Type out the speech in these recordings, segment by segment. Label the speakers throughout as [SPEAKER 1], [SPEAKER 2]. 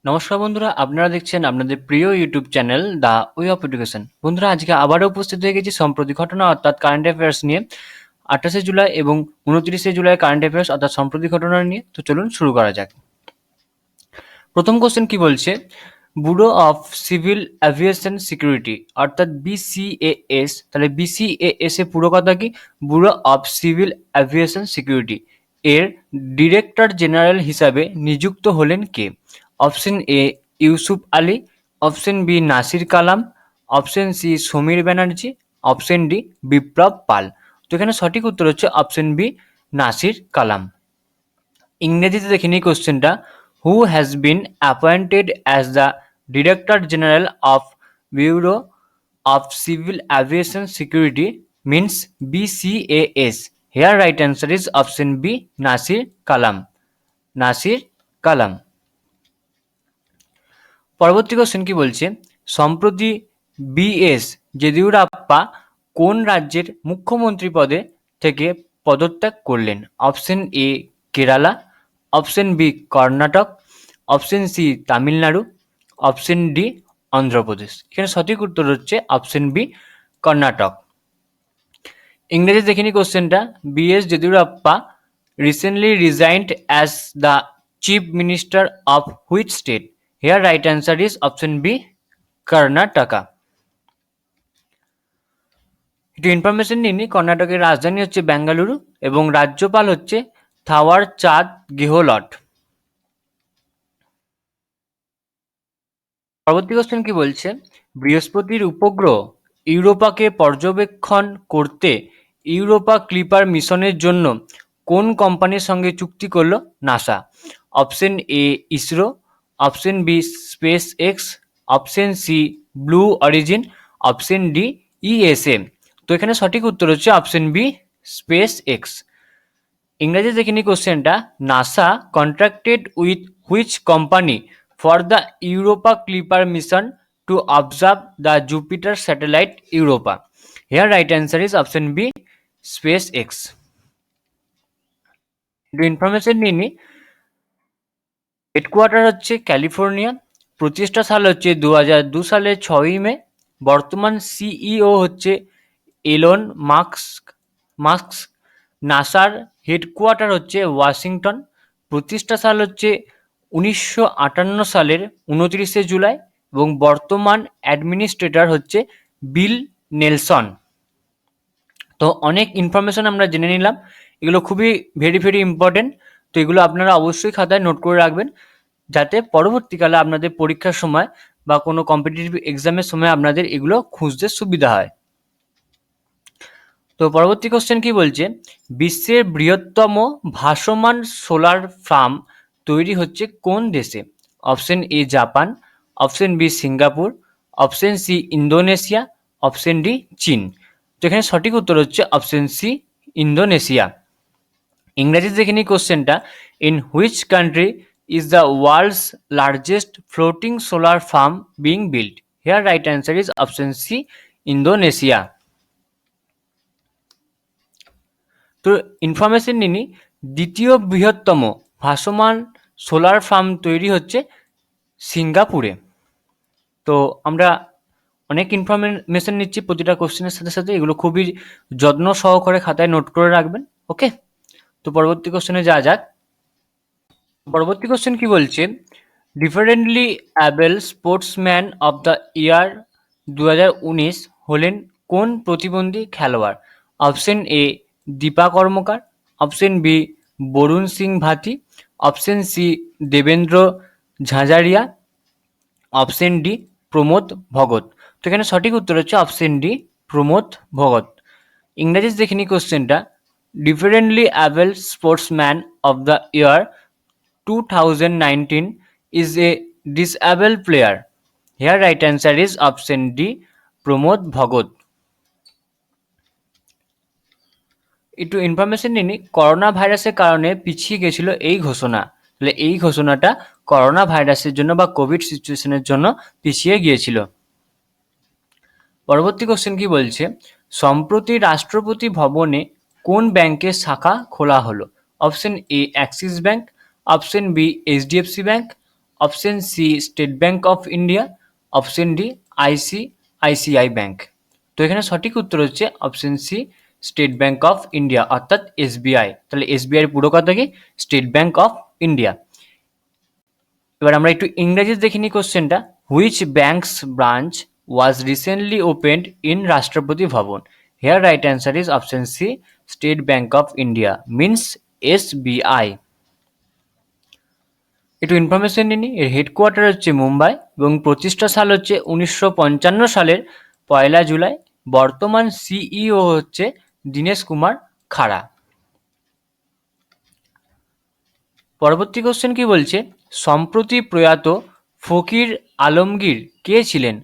[SPEAKER 1] নমস্কার বন্ধুরা, আপনারা দেখছেন আপনাদের প্রিয় YouTube channel the way of education. বন্ধুরা, আজকে আবারও উপস্থিত হয়ে গেছি সম্প্রতি ঘটনা অর্থাৎ কারেন্ট অ্যাফেয়ার্স নিয়ে। 28শে জুলাই এবং 29শে জুলাই কারেন্ট অ্যাফেয়ার্স অর্থাৎ সম্প্রতি ঘটনা নিয়ে। তো চলুন শুরু করা যাক। প্রথম কোশ্চেন কি বলছে, bureau of civil aviation security অর্থাৎ বিসিএএস। তাহলে বিসিএএস এর পুরো কথা কি? Bureau of civil aviation security. এর ডিরেক্টর জেনারেল হিসাবে নিযুক্ত হলেন কে? Option A Yusuf Ali, option B Nasir Kalam, option C Samir Banerjee, option D Biplab Pal. তো এখানে সঠিক উত্তর হচ্ছে অপশন বি নাসির কালাম। ইংরেজিতে দেখে নিই কোশ্চেনটা। Who has been appointed as the director general of bureau of civil aviation security means BCAS? Here right answer is option B Nasir Kalam. Nasir Kalam. পরবর্তী কোশ্চেন কি বলছে, সম্প্রতি BS যেদিউরাপ্পা কোন রাজ্যের মুখ্যমন্ত্রী পদে থেকে পদত্যাগ করলেন? Option A Kerala, option B Karnataka, option C Tamil Nadu, option D Andhra Pradesh. এখানে সঠিক উত্তর হচ্ছে অপশন বি কর্ণাটক। ইংরেজি দেখিনি কোশ্চেনটা। BS যেদিউরাপ্পা recently resigned as the chief minister of which state? Here right answer is option B Karnataka. একটু ইনফরমেশন নিনি। কর্ণাটকের রাজধানী হচ্ছে বেঙ্গালুরু এবং রাজ্যপাল হচ্ছে থাওয়ার চাঁদ গেহলট। পরবর্তী কোশ্চেন কি বলছে, বৃহস্পতির উপগ্রহ ইউরোপাকে পর্যবেক্ষণ করতে ইউরোপা ক্লিপার মিশনের জন্য কোন কোম্পানির সঙ্গে চুক্তি করলো NASA? Option A ISRO, option B SpaceX, option C Blue Origin, option D ESA। তো এখানে সঠিক উত্তর হচ্ছে অপশন বি স্পেস এক্স। ইংরেজি দেখে নি কোশ্চেনটা। NASA contracted with which company for the Europa Clipper mission to observe the Jupiter satellite Europa? Here right answer is option B SpaceX. একটু ইনফরমেশন নিয়ে নি। হেডকোয়ার্টার হচ্ছে ক্যালিফোর্নিয়া। প্রতিষ্ঠা সাল হচ্ছে 2002 সালের 6ই মে। বর্তমান CEO হচ্ছে এলন মাস্ক। নাসার হেডকোয়ার্টার হচ্ছে ওয়াশিংটন। প্রতিষ্ঠা সাল হচ্ছে 1958 সালের 29শে জুলাই এবং বর্তমান অ্যাডমিনিস্ট্রেটর হচ্ছে বিল নেলসন। তো অনেক ইনফরমেশন আমরা জেনে নিলাম। এগুলো খুবই ভেরি ইম্পর্টেন্ট। তো এগুলো আপনারা অবশ্যই খাতায় নোট করে রাখবেন, যাতে পরবর্তীকালে আপনাদের পরীক্ষার সময় বা কোনো কম্পিটিটিভ এক্সামের সময় আপনাদের এগুলো খুঁজতে সুবিধা হয়। তো পরবর্তী কোশ্চেন কি বলছে, বিশ্বের বৃহত্তম ভাসমান সোলার ফার্ম তৈরি হচ্ছে কোন দেশে? Option A Japan, option B Singapore, option C Indonesia, option D চীন। তো এখানে সঠিক উত্তর হচ্ছে অপশন সি ইন্দোনেশিয়া। ইংরেজি দেখে নিই কোশ্চেনটা। In which country is the world's largest floating solar farm being build? Here right answer is option C Indonesia. তো ইনফরমেশন নিনি। দ্বিতীয় বৃহত্তম ভাসমান সোলার ফার্ম তৈরি হচ্ছে সিঙ্গাপুরে। তো আমরা অনেক ইনফরমেশন নিচ্ছি প্রতিটা কোশ্চেনের সাথে সাথে, এগুলো খুবই যত্ন সহকারে খাতায় নোট করে রাখবেন। ওকে, তো পরবর্তী কোশ্চেনে যাওয়া যাক। পরবর্তী কোশ্চেন কি বলছে, differently Abel sportsman of the year 2019 হলেন কোন প্রতিবন্ধী খেলোয়াড়? Option A Dipa Karmakar, option B Varun Singh Bhati, option C Devendra Jhajharia, option D Pramod Bhagat. তো এখানে সঠিক উত্তর হচ্ছে অপশন ডি প্রমোদ ভগত। ইংরেজি দেখিনি কোশ্চেনটা। Differently Abel sportsman of the year 2019 is a disabled player. Here right answer is option D Pramod Bhagat. একটু ইনফরমেশন নিনি। করোনা ভাইরাসের কারণে পিছিয়ে গেছিল এই ঘোষণা। তাহলে এই ঘোষণাটা করোনা ভাইরাসের জন্য বা কোভিড সিচুয়েশনের জন্য পিছিয়ে গিয়েছিল। পরবর্তী কোশ্চেন কি বলছে, সম্প্রতি রাষ্ট্রপতি ভবনে কোন ব্যাংকের শাখা খোলা হলো? Option A Axis Bank, option B HDFC Bank, option C State Bank of India, option D ICICI Bank. তো এখানে সঠিক উত্তর হচ্ছে option C State Bank of India অর্থাৎ এসবিআই। তাহলে এসবিআই এর পুরো কথা কি? State Bank of India. এবার আমরা একটু ইংরেজি দেখে নিই কোশ্চেনটা। Which bank's branch was recently opened in Rashtrapati Bhavan? Here right answer is option C State Bank of India means SBI. একটু ইনফরমেশন নিই, এর হেডকোয়ার্টার হচ্ছে মুম্বাই এবং প্রতিষ্ঠা সাল হচ্ছে 1955 সালের 1 জুলাই। বর্তমান সিইও হচ্ছে দীনেশ কুমার খাড়া। পরবর্তী কোশ্চেন কি বলছে, সম্প্রতি প্রয়াত ফকির আলমগীর কে ছিলেন?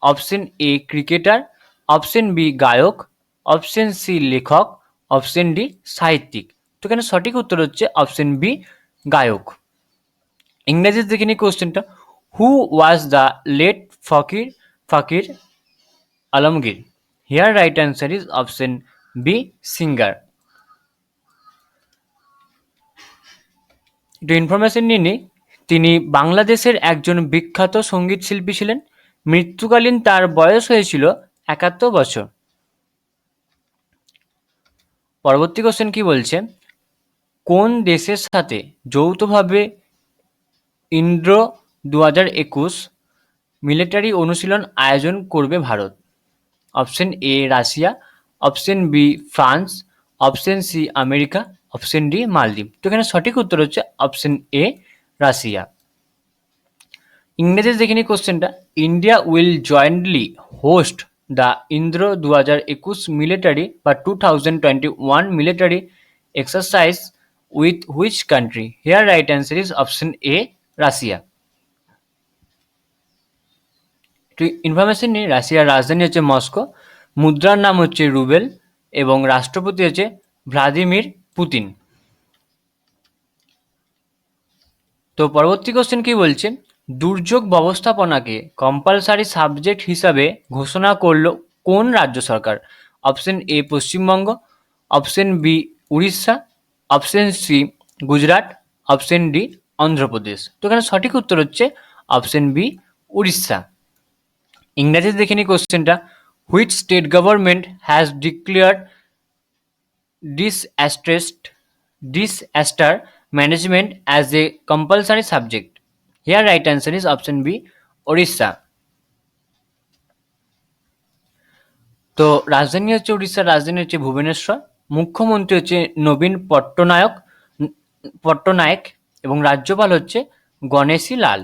[SPEAKER 1] Option A cricketer, option B গায়ক, অপশন সি লেখক, অপশন ডি সাহিত্যিক। তো এখানে সঠিক উত্তর হচ্ছে অপশন বি গায়ক। ইংরেজি দেখে নিই কোশ্চেনটা। Who was the late Fakir Alamgir? Here right answer is option B singer. একটু ইনফরমেশন নিয়ে নিই, তিনি বাংলাদেশের একজন বিখ্যাত সঙ্গীত শিল্পী ছিলেন। মৃত্যুকালীন তার বয়স হয়েছিল 71 বছর। পরবর্তী কোশ্চেন কি বলছে, কোন দেশের সাথে যৌথভাবে ইন্দ্র 2021 মিলিটারি অনুশীলন আয়োজন করবে Bharat? Option A Russia, option B France, option C America, option D মালদ্বীপ। তো এখানে সঠিক উত্তর হচ্ছে অপশন এ রাশিয়া। ইংরেজি দেখে নিই কোশ্চেনটা। India will jointly host the Indra 2021 military বা 2021 military exercise with which country? Hair right answer is option A Russia. তো ইনফরমেশন নিই, রাশিয়ার রাজধানী হচ্ছে মস্কো, মুদ্রার নাম হচ্ছে রুবেল এবং রাষ্ট্রপতি হচ্ছে ভ্লাদিমির পুতিন। তো পরবর্তী কোশ্চেন কি বলছে, দুর্যোগ ব্যবস্থাপনাকে কম্পালসারি সাবজেক্ট হিসাবে ঘোষণা করলো কোন রাজ্য সরকার? Option A Paschimbanga, option B Orissa, option C Gujarat, option D Andhra Pradesh. তো এখানে সঠিক উত্তর হচ্ছে অপশন বি উড়িষ্যা। ইংরেজি দেখে নিই কোশ্চেনটা। Which state government has declared disaster management as a compulsory subject? Here right answer is option B Orissa. তো রাজধানী হচ্ছে উড়িষ্যার রাজধানী হচ্ছে ভুবনেশ্বর, মুখ্যমন্ত্রী হচ্ছে নবীন পট্টনায়ক এবং রাজ্যপাল হচ্ছে গণেশী লাল।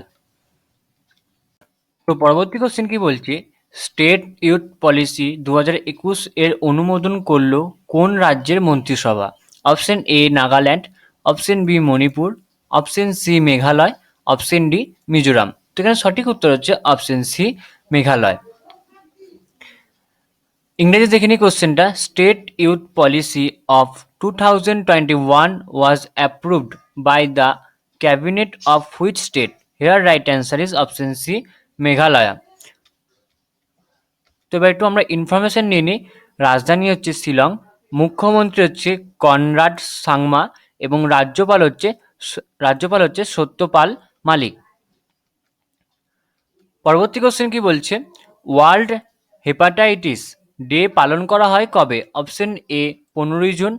[SPEAKER 1] তো পরবর্তী কোশ্চেন কি বলছে, স্টেট ইউথ পলিসি 2021 এর অনুমোদন করলো কোন রাজ্যের মন্ত্রিসভা? Option A Nagaland, option B Manipur, option C Meghalaya, option D Mizoram. তো এখানে সঠিক উত্তর হচ্ছে অপশন সি মেঘালয়। ইংরেজি দেখে নিই কোশ্চেনটা। State youth policy of 2021 was approved by the cabinet of which state? Here right answer is option C Meghalaya. তো এবার একটু আমরা ইনফরমেশন নিয়ে নিই। রাজধানী হচ্ছে শিলং, মুখ্যমন্ত্রী হচ্ছে কনরাড সাংমা এবং রাজ্যপাল হচ্ছে সত্যপাল মালিক। পরবর্তী কোশ্চেন কি বলছে, ওয়ার্ল্ড হেপাটাইটিস ডে পালন করা হয় কবে? Option A 15 June,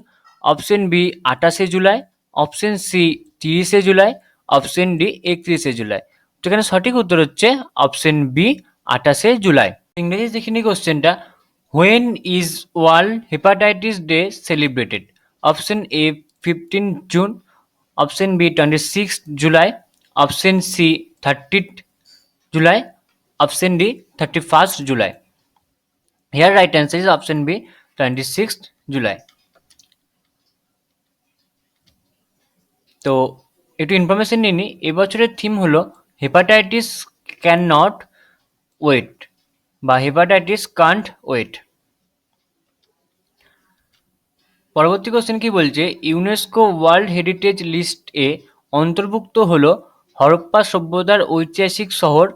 [SPEAKER 1] option B 28 July, option C 30 July, option D 31 July. তো এখানে সঠিক উত্তর হচ্ছে অপশন বি 28 জুলাই। ইংরেজি দেখে নিই কোশ্চেনটা। When is world hepatitis day celebrated? Option A 15 June, option B 26 July, option C 30 July, option D 31 July. Here right answer is option B 26 July. তো একটু ইনফরমেশন নিয়ে নিই, এবছরের থিম হলো হেপাটাইটিস ক্যান নট ওয়েট বা hepatitis can't wait. পরবর্তী question কি বলছে, ইউনেস্কো ওয়ার্ল্ড হেরিটেজ লিস্ট এ অন্তর্ভুক্ত হলো হরপ্পা সভ্যতার ঐতিহাসিক শহর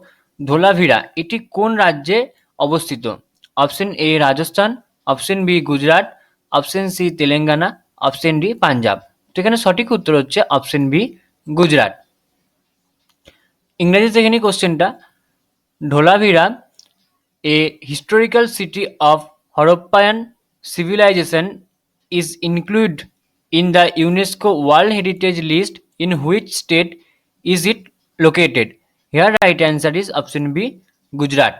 [SPEAKER 1] ধোলাভিরা। এটি কোন রাজ্যে অবস্থিত? Option A Rajasthan, option B Gujarat, option C Telangana, option D Punjab. তো এখানে সঠিক উত্তর হচ্ছে অপশন বি গুজরাট। ইংরেজি দেখে নিই কোশ্চেনটা। Dholavira, a historical city of Harappan civilization, is included in the UNESCO World Heritage List. In which state is it located? Here right answer is option B, Gujarat.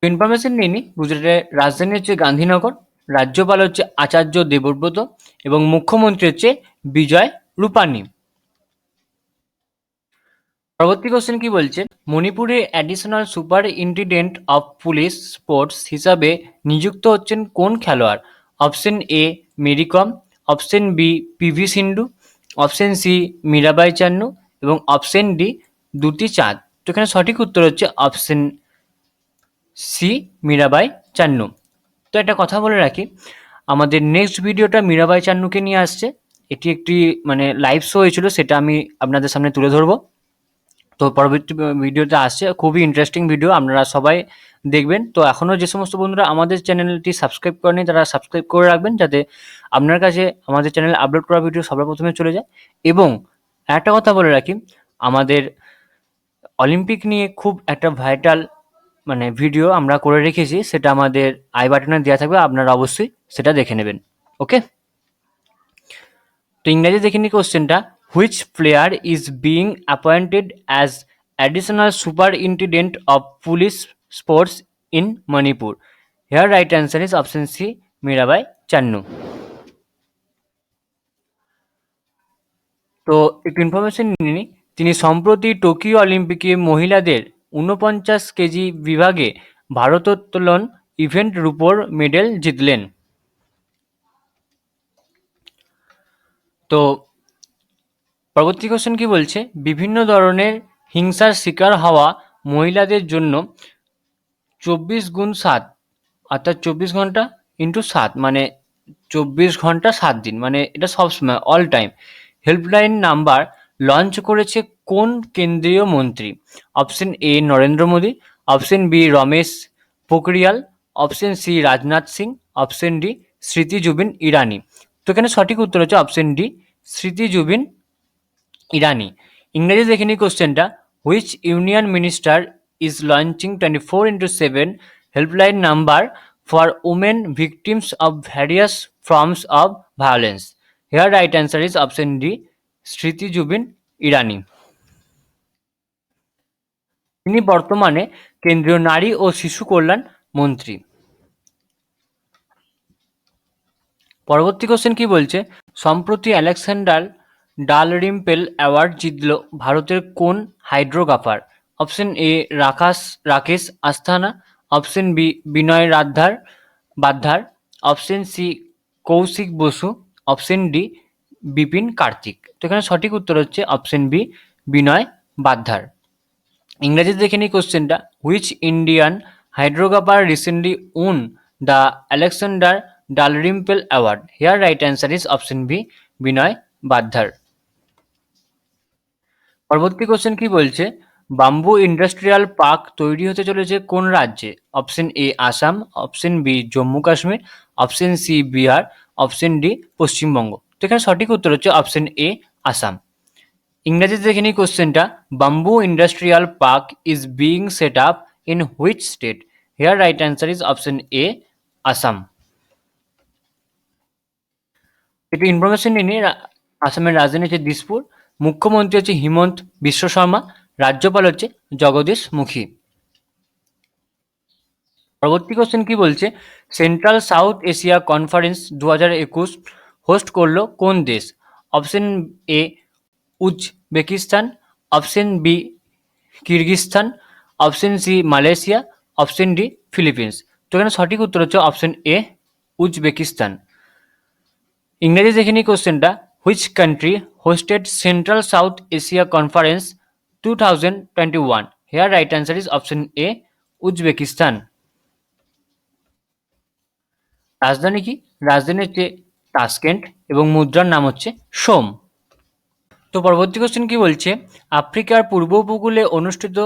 [SPEAKER 1] Information নিয়ে নিই। গুজরাটের রাজধানী হচ্ছে গান্ধীনগর, রাজ্যপাল হচ্ছে আচার্য দেবব্রত এবং মুখ্যমন্ত্রী হচ্ছে বিজয় রূপানী। পরবর্তী কোশ্চেন কি বলছে, মণিপুরে additional superintendent of police sports হিসাবে নিযুক্ত হচ্ছেন কোন খেলোয়াড়? Option A Mary Kom, option B PV Sindhu, option C Mirabai Chanu এবং অপশন ডি দ্যুতি চাঁদ। তো এখানে সঠিক উত্তর হচ্ছে অপশন সি মীরাবাই চান্নু। তো একটা কথা বলে রাখি, আমাদের নেক্সট ভিডিওটা মীরাবাই চান্নুকে নিয়ে আসছে। এটি একটি মানে লাইভ শো হয়েছিল, সেটা আমি আপনাদের সামনে তুলে ধরবো। তো পরবর্তী ভিডিওতে আসছে, খুবই ইন্টারেস্টিং ভিডিও, আপনারা সবাই দেখবেন। তো এখনও যে সমস্ত বন্ধুরা আমাদের চ্যানেলটি সাবস্ক্রাইব করেনি তারা সাবস্ক্রাইব করে রাখবেন, যাতে আপনার কাছে আমাদের চ্যানেলে আপলোড করা ভিডিও সবার প্রথমে চলে যায়। এবং একটা কথা বলে রাখি, আমাদের অলিম্পিক নিয়ে খুব একটা ভাইটাল মানে ভিডিও আমরা করে রেখেছি, সেটা আমাদের আই বাটনে দেওয়া থাকবে, আপনারা অবশ্যই সেটা দেখে নেবেন। ওকে, তো ইংরেজি দেখে নিই কোশ্চেনটা। Which player is being appointed as additional superintendent of police sports in Manipur? Here right answer is option C Mirabai Chanu. তো একটু ইনফরমেশন নিয়ে নিই। তিনি সম্প্রতি টোকিও অলিম্পিকে মহিলাদের ৪৯ কেজি বিভাগে ভারোত্তোলন ইভেন্ট রুপোর মেডেল জিতলেন। তো পরবর্তী কোশ্চেন কি বলছে, বিভিন্ন ধরনের হিংসার শিকার হওয়া মহিলাদের জন্য 24x7 অর্থাৎ 24 ঘন্টা ইন্টু 7 মানে 24 ঘন্টা 7 দিন, মানে এটা সবসময় all time helpline number launch করেছে কোন কেন্দ্রীয় মন্ত্রী? Option A Narendra Modi, option B Ramesh Pokhriyal, option C Rajnath Singh, option D Smriti Zubin ইরানি। তো এখানে সঠিক উত্তর হচ্ছে অপশন ডি স্মৃতি জুবিন ইরানি। ইংরেজি দেখে নিই কোশ্চেনটা। Which union minister is launching 24x7 helpline number for women victims of various forms of violence? Hair right answer is option D Smriti Zubin ইরানি। তিনি বর্তমানে কেন্দ্রীয় নারী ও শিশু কল্যাণ মন্ত্রী। পরবর্তী কোশ্চেন কি বলছে, সম্প্রতি আলেকজান্ডার ডালরিম্পেল অ্যাওয়ার্ড জিতল ভারতের কোন hydrographer? Option A Rakesh Asthana, option B Vinay Baddhar, option C Kaushik Basu, option D Bipin Kartik. তো এখানে সঠিক উত্তর হচ্ছে অপশন বি বিনয় বাদ্ধার। ইংরেজিতে দেখে নিই কোশ্চেনটা। Which Indian hydrographer recently won the Alexander Dalrymple award? Here right answer is option B Vinay Baddhar. পরবর্তী কোশ্চেন কি বলছে, বাম্বু ইন্ডাস্ট্রিয়াল পার্ক তৈরি হতে চলেছে কোন রাজ্যে? Option A Assam, option B Jammu Kashmir, option C Bihar, option D Paschimbanga. তো এখানে সঠিক উত্তর হচ্ছে অপশন এ আসাম। ইংরেজিতে দেখে নিই কোশ্চেনটা। Bamboo industrial park is being set up in which state? Here right answer is option A Assam. একটু ইনফরমেশন নিয়ে নিই। আসামের রাজধানী হচ্ছে দিসপুর, মুখ্যমন্ত্রী হচ্ছে হিমন্ত বিশ্ব শর্মা, রাজ্যপাল হচ্ছে জগদীশ মুখী। পরবর্তী কোশ্চেন কি বলছে, Central South Asia Conference 2021 host করলো কোন দেশ? Option A Uzbekistan, option B Kyrgyzstan, option C Malaysia, option D Philippines. তো এখানে সঠিক উত্তর হচ্ছে অপশন এ উজবেকিস্তান। ইংরেজি দেখে নিই কোশ্চেনটা। Which country hosted central South Asia Conference 2021? Hair right answer is option A Uzbekistan. রাজধানী কি? রাজধানী হচ্ছে তাসকেন্ট এবং মুদ্রার নাম হচ্ছে সোম। তো পরবর্তী কোশ্চেন কি বলছে, আফ্রিকার পূর্ব উপকূলে অনুষ্ঠিত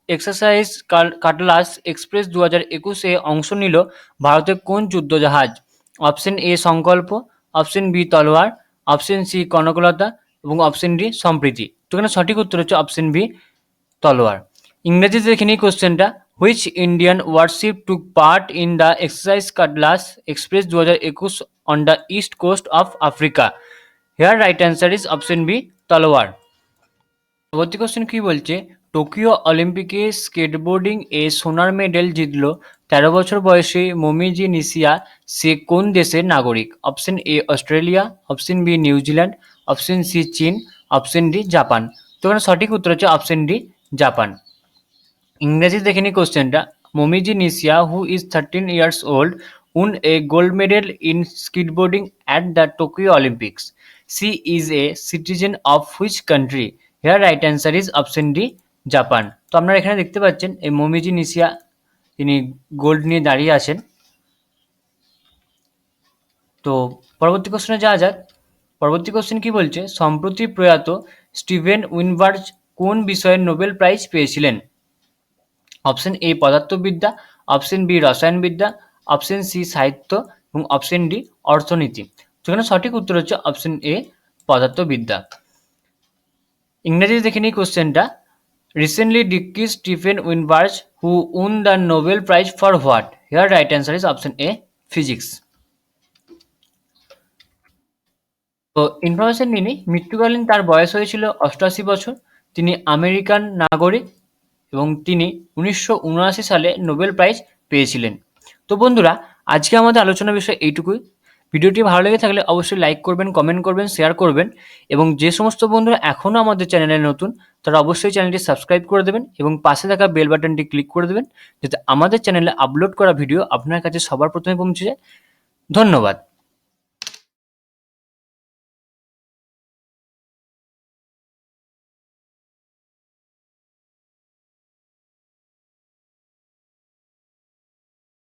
[SPEAKER 1] এক্সারসাইজ কাটলাস এক্সপ্রেস 2021-এ অংশ নিল ভারতের কোন যুদ্ধজাহাজ? অপশন এ সংকল্প, অপশন বি তলোয়ার, অপশন সি কনকলতা, এবং অপশন ডি সম্প্রীতি। তো এখানে সঠিক উত্তর হচ্ছে অপশন বি তলোয়ার। ইংরেজিতে দেখে নিই কোশ্চেনটা, which Indian warship took part in the exercise Cutlass Express 2021 on the east coast of Africa? Here right answer is option B Talwar. পরবর্তী কোশ্চেন কি বলছে, টোকিও অলিম্পিকে স্কেটবোর্ডিং এ সোনার মেডেল জিতল 13 বছর বয়সী মোমিজি নিশিয়া, সে কোন দেশের নাগরিক? Option A Australia, option B New Zealand, option C চীন, অপশন ডি জাপান। তো এখানে সঠিক উত্তর হচ্ছে অপশন ডি জাপান। ইংরেজি দেখে নিই কোশ্চেনটা, মোমিজি নিশিয়া who is 13 years old won a gold medal in skateboarding at the Tokyo Olympics. She is a citizen of which country? Here right answer is option D Japan. তো আপনারা এখানে দেখতে পাচ্ছেন এই মোমিজি নিশিয়া তিনি গোল্ড নিয়ে দাঁড়িয়ে আছেন। তো পরবর্তী কোশ্চেনে যাওয়া যাক। পরবর্তী কোশ্চেন কি বলছে, সম্প্রতি প্রয়াত স্টিভেন উইনবার্গ কোন বিষয়ে নোবেল প্রাইজ পেয়েছিলেন? অপশন এ পদার্থবিদ্যা, অপশন বি রসায়নবিদ্যা, অপশন সি সাহিত্য এবং অপশন ডি অর্থনীতি। সেখানে সঠিক উত্তর হচ্ছে অপশন এ পদার্থবিদ্যা। ইংরেজি দেখে নিই কোশ্চেনটা, রিসেন্টলি ডিক্রিজ স্টিফেন উইনবার্গ হু উন the Nobel prize for what? Here right answer is option A physics. তো ইনফরমেশন নিয়ে নিই, মৃত্যুকালীন তার বয়স হয়েছিল 88 বছর। তিনি আমেরিকান নাগরিক এবং তিনি 1979 সালে নোবেল প্রাইজ পেয়েছিলেন। তো বন্ধুরা, আজকে আমাদের আলোচনার বিষয় এইটুকুই। ভিডিওটি ভালো লেগে থাকলে অবশ্যই লাইক করবেন, কমেন্ট করবেন, শেয়ার করবেন এবং যে সমস্ত বন্ধুরা এখনও আমাদের চ্যানেলে নতুন তারা অবশ্যই চ্যানেলটি সাবস্ক্রাইব করে দেবেন এবং পাশে থাকা বেল বাটনটি ক্লিক করে দেবেন যাতে আমাদের চ্যানেলে আপলোড করা ভিডিও আপনার কাছে সবার প্রথমে পৌঁছে যায়। ধন্যবাদ।